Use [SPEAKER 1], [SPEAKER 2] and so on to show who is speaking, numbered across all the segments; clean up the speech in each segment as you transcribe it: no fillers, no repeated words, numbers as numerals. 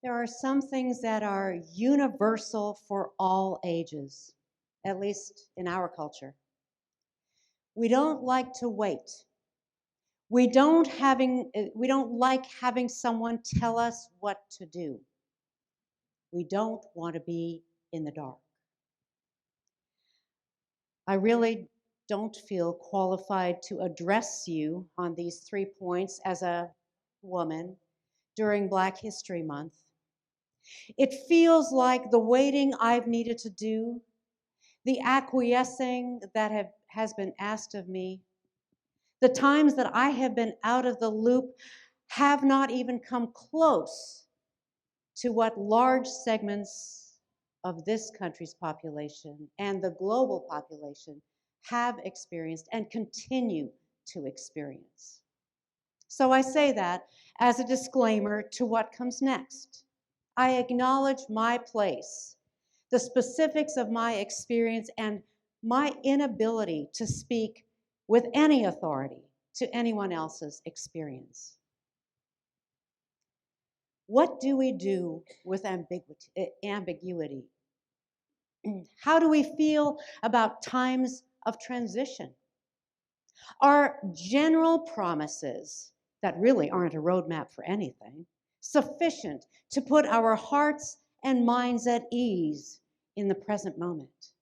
[SPEAKER 1] There are some things that are universal for all ages, at least in our culture. We don't like to wait. We don't like having someone tell us what to do. We don't want to be in the dark. I really don't feel qualified to address you on these 3 points as a woman during Black History Month. It feels like the waiting I've needed to do, the acquiescing that has been asked of me, the times that I have been out of the loop have not even come close to what large segments of this country's population and the global population have experienced and continue to experience. So I say that as a disclaimer to what comes next. I acknowledge my place, the specifics of my experience, and my inability to speak with any authority to anyone else's experience. What do we do with ambiguity? How do we feel about times of transition? Are general promises that really aren't a roadmap for anything sufficient to put our hearts and minds at ease in the present moment?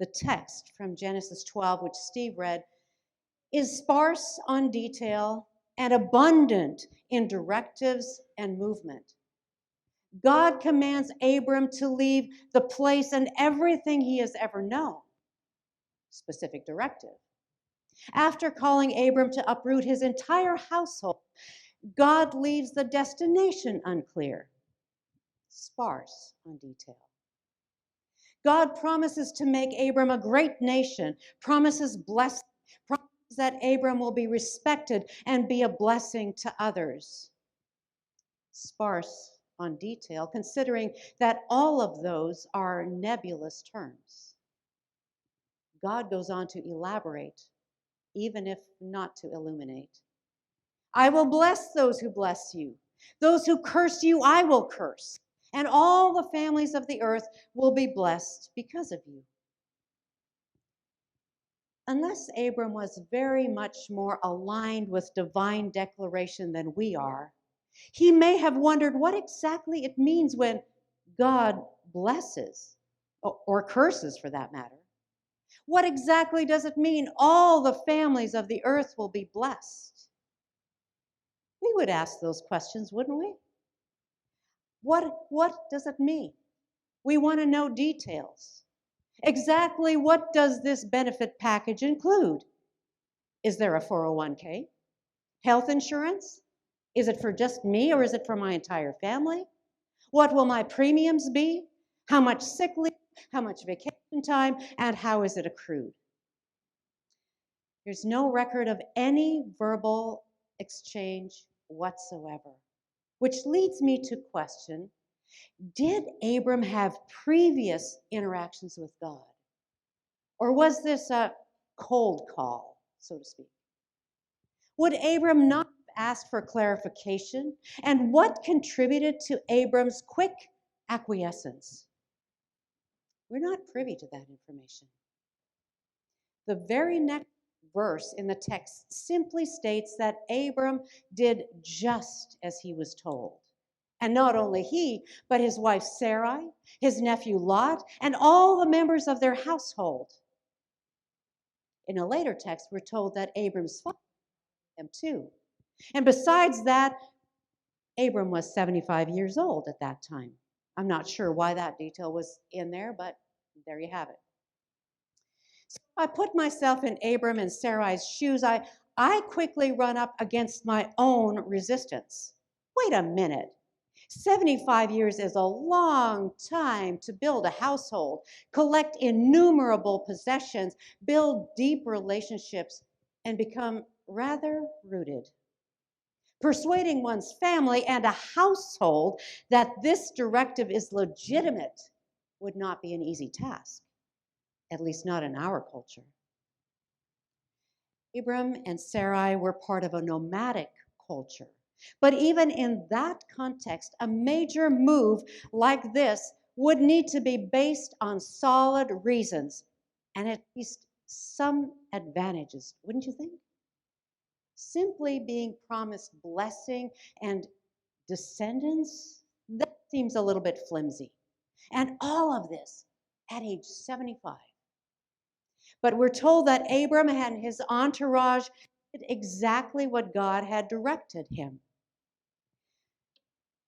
[SPEAKER 1] The text from Genesis 12, which Steve read, is sparse on detail and abundant in directives and movement. God commands Abram to leave the place and everything he has ever known. Specific directive. After calling Abram to uproot his entire household, God leaves the destination unclear, sparse on detail. God promises to make Abram a great nation, promises that Abram will be respected and be a blessing to others. Sparse on detail, considering that all of those are nebulous terms. God goes on to elaborate, even if not to illuminate. I will bless those who bless you. Those who curse you, I will curse. And all the families of the earth will be blessed because of you. Unless Abram was very much more aligned with divine declaration than we are, he may have wondered what exactly it means when God blesses, or curses for that matter. What exactly does it mean all the families of the earth will be blessed? We would ask those questions, wouldn't we? What does it mean? We want to know details. Exactly what does this benefit package include? Is there a 401k? Health insurance? Is it for just me or is it for my entire family? What will my premiums be? How much sick leave? How much vacation time? And how is it accrued? There's no record of any verbal exchange whatsoever, which leads me to question, did Abram have previous interactions with God? Or was this a cold call, so to speak? Would Abram not have asked for clarification? And what contributed to Abram's quick acquiescence? We're not privy to that information. The very next verse in the text simply states that Abram did just as he was told. And not only he, but his wife Sarai, his nephew Lot, and all the members of their household. In a later text, we're told that Abram's father him too. And besides that, Abram was 75 years old at that time. I'm not sure why that detail was in there, but there you have it. So I put myself in Abram and Sarai's shoes. I quickly run up against my own resistance. Wait a minute. 75 years is a long time to build a household, collect innumerable possessions, build deep relationships, and become rather rooted. Persuading one's family and a household that this directive is legitimate would not be an easy task, at least not in our culture. Abram and Sarai were part of a nomadic culture But even in that context, a major move like this would need to be based on solid reasons and at least some advantages, wouldn't you think? Simply being promised blessing and descendants, that seems a little bit flimsy. And all of this at age 75. But we're told that Abram and his entourage did exactly what God had directed him.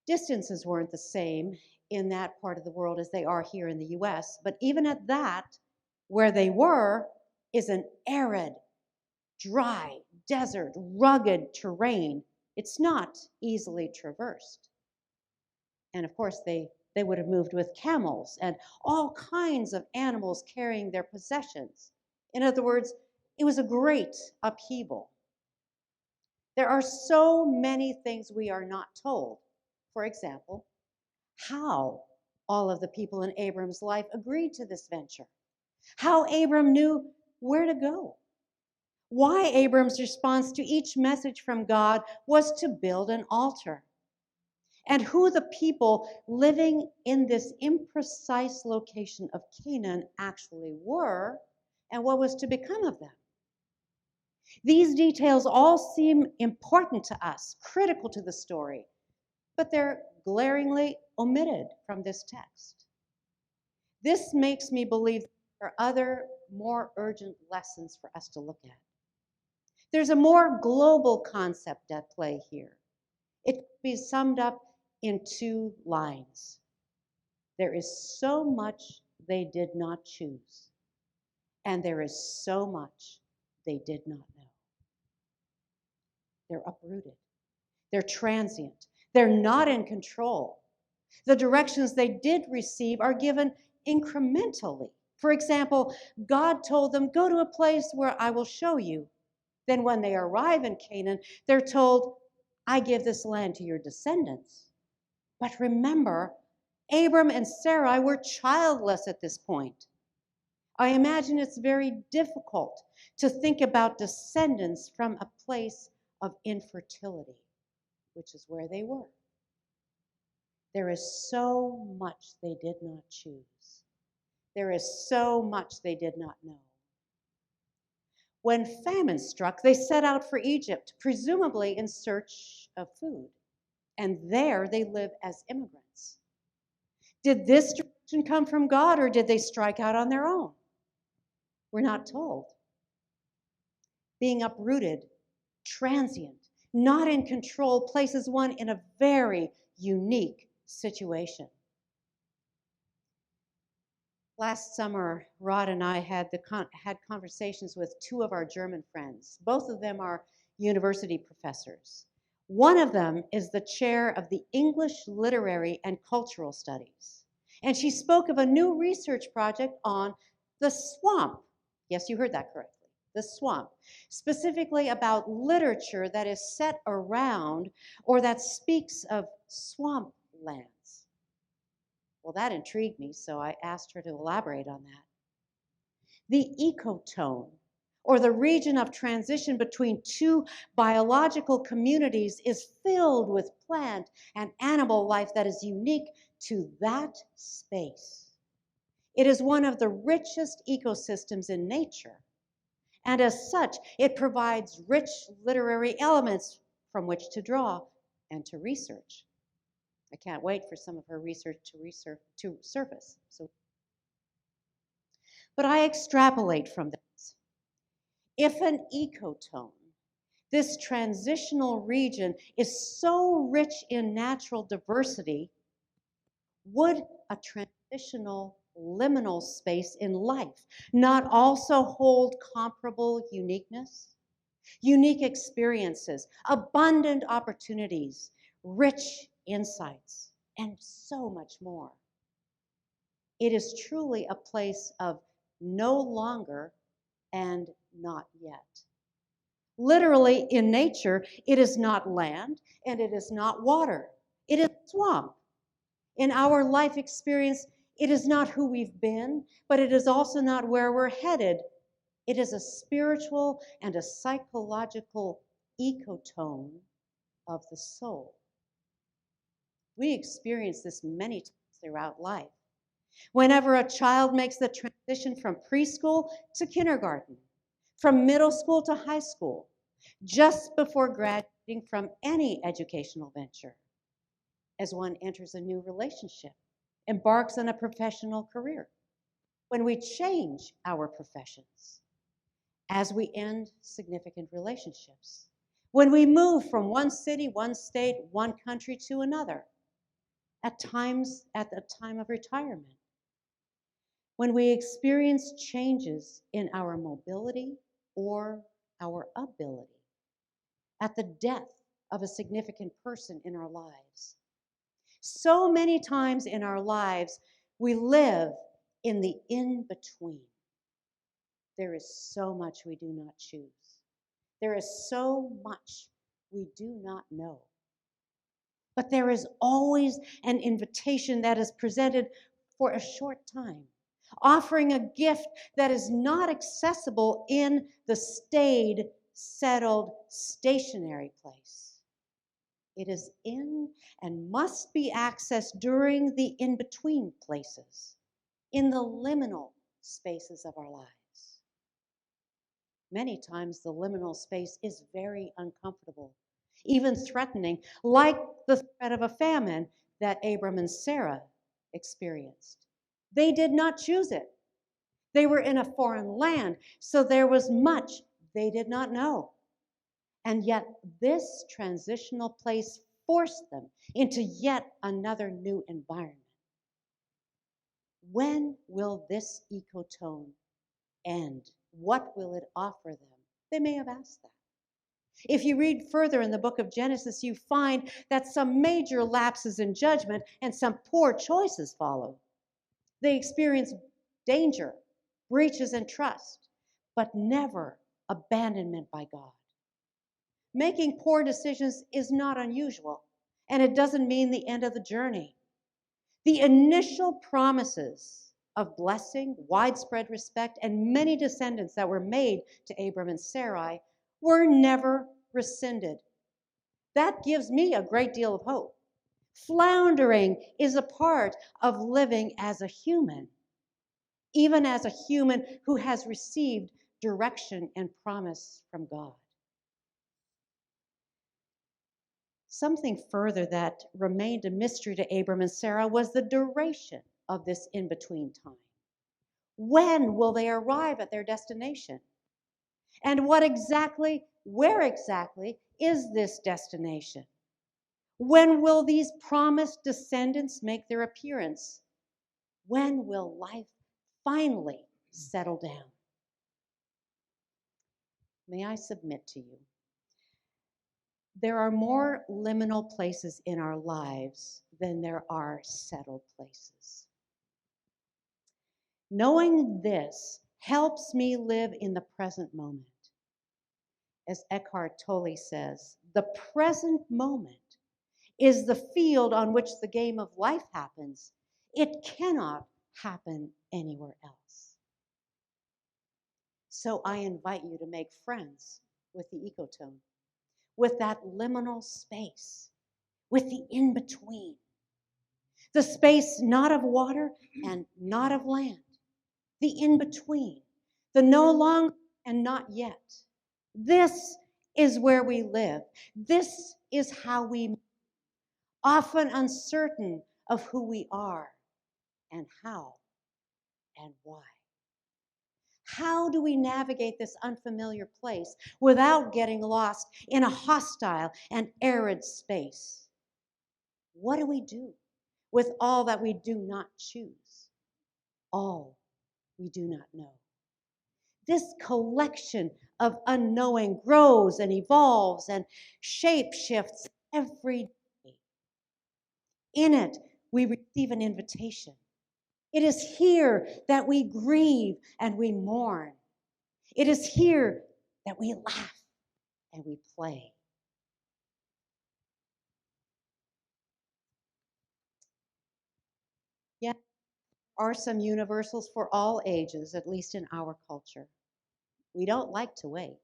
[SPEAKER 1] Distances weren't the same in that part of the world as they are here in the US, but even at that, where they were is an arid, dry, desert, rugged terrain. It's not easily traversed. And of course, they would have moved with camels and all kinds of animals carrying their possessions. In other words, it was a great upheaval. There are so many things we are not told. For example, how all of the people in Abram's life agreed to this venture, how Abram knew where to go, why Abram's response to each message from God was to build an altar, and who the people living in this imprecise location of Canaan actually were, and what was to become of them. These details all seem important to us, critical to the story, but they're glaringly omitted from this text. This makes me believe there are other, more urgent lessons for us to look at. There's a more global concept at play here. It could be summed up in 2 lines. There is so much they did not choose, and there is so much they did not know. They're uprooted. They're transient. They're not in control. The directions they did receive are given incrementally. For example, God told them, go to a place where I will show you. Then when they arrive in Canaan, they're told, I give this land to your descendants. But remember, Abram and Sarai were childless at this point. I imagine it's very difficult to think about descendants from a place of infertility, which is where they were. There is so much they did not choose. There is so much they did not know. When famine struck, they set out for Egypt, presumably in search of food. And there they live as immigrants. Did this direction come from God, or did they strike out on their own? We're not told. Being uprooted, transient, not in control, places one in a very unique situation. Last summer, Rod and I had conversations with 2 of our German friends. Both of them are university professors. One of them is the chair of the English Literary and Cultural Studies. And she spoke of a new research project on the swamp. Yes, you heard that correctly. The swamp, specifically about literature that is set around or that speaks of swamp lands. Well, that intrigued me, so I asked her to elaborate on that. The ecotone, or the region of transition between 2 biological communities, is filled with plant and animal life that is unique to that space. It is one of the richest ecosystems in nature, and as such, it provides rich literary elements from which to draw and to research. I can't wait for some of her research to surface. But I extrapolate from this. If an ecotone, this transitional region, is so rich in natural diversity, would a transitional liminal space in life not also hold comparable uniqueness? Unique experiences, abundant opportunities, rich insights, and so much more. It is truly a place of no longer and not yet. Literally, in nature, it is not land and it is not water. It is swamp. In our life experience, it is not who we've been, but it is also not where we're headed. It is a spiritual and a psychological ecotone of the soul. We experience this many times throughout life. Whenever a child makes the transition from preschool to kindergarten, from middle school to high school, just before graduating from any educational venture, as one enters a new relationship, embarks on a professional career, when we change our professions, as we end significant relationships, when we move from one city, one state, one country to another, at times at the time of retirement, when we experience changes in our mobility or our ability, at the death of a significant person in our lives. So many times in our lives, we live in the in-between. There is so much we do not choose. There is so much we do not know. But there is always an invitation that is presented for a short time, offering a gift that is not accessible in the staid, settled, stationary place. It is in and must be accessed during the in-between places, in the liminal spaces of our lives. Many times the liminal space is very uncomfortable, even threatening, like the threat of a famine that Abram and Sarah experienced. They did not choose it. They were in a foreign land, so there was much they did not know. And yet this transitional place forced them into yet another new environment. When will this ecotone end? What will it offer them? They may have asked that. If you read further in the book of Genesis, you find that some major lapses in judgment and some poor choices follow. They experience danger, breaches in trust, but never abandonment by God. Making poor decisions is not unusual, and it doesn't mean the end of the journey. The initial promises of blessing, widespread respect, and many descendants that were made to Abram and Sarai were never rescinded. That gives me a great deal of hope. Floundering is a part of living as a human, even as a human who has received direction and promise from God. Something further that remained a mystery to Abram and Sarah was the duration of this in-between time. When will they arrive at their destination? And where exactly is this destination? When will these promised descendants make their appearance? When will life finally settle down? May I submit to you? There are more liminal places in our lives than there are settled places. Knowing this helps me live in the present moment. As Eckhart Tolle says, the present moment is the field on which the game of life happens. It cannot happen anywhere else. So I invite you to make friends with the ecotone, with that liminal space, with the in-between, the space not of water and not of land, the in-between, the no longer and not yet. This is where we live. This is how we, often uncertain of who we are and how and why. How do we navigate this unfamiliar place without getting lost in a hostile and arid space? What do we do with all that we do not choose, all we do not know? This collection of unknowing grows and evolves and shape shifts every day. In it, we receive an invitation. It is here that we grieve and we mourn. It is here that we laugh and we play. Yet, there are some universals for all ages, at least in our culture. We don't like to wait.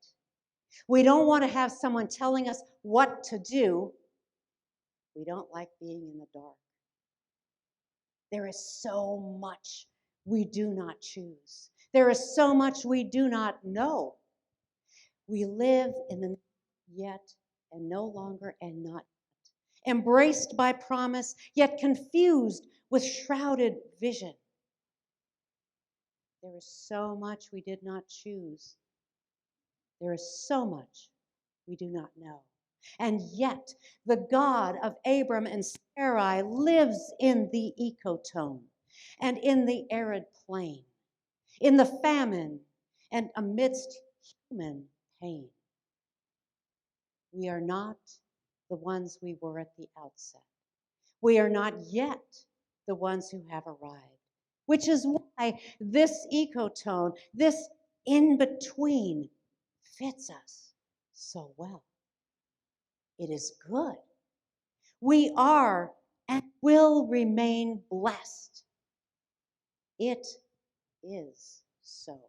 [SPEAKER 1] We don't want to have someone telling us what to do. We don't like being in the dark. There is so much we do not choose. There is so much we do not know. We live in the yet and no longer and not yet. Embraced by promise, yet confused with shrouded vision. There is so much we did not choose. There is so much we do not know. And yet, the God of Abram and Sarai lives in the ecotone and in the arid plain, in the famine and amidst human pain. We are not the ones we were at the outset. We are not yet the ones who have arrived, which is why this ecotone, this in-between, fits us so well. It is good. We are and will remain blessed. It is so.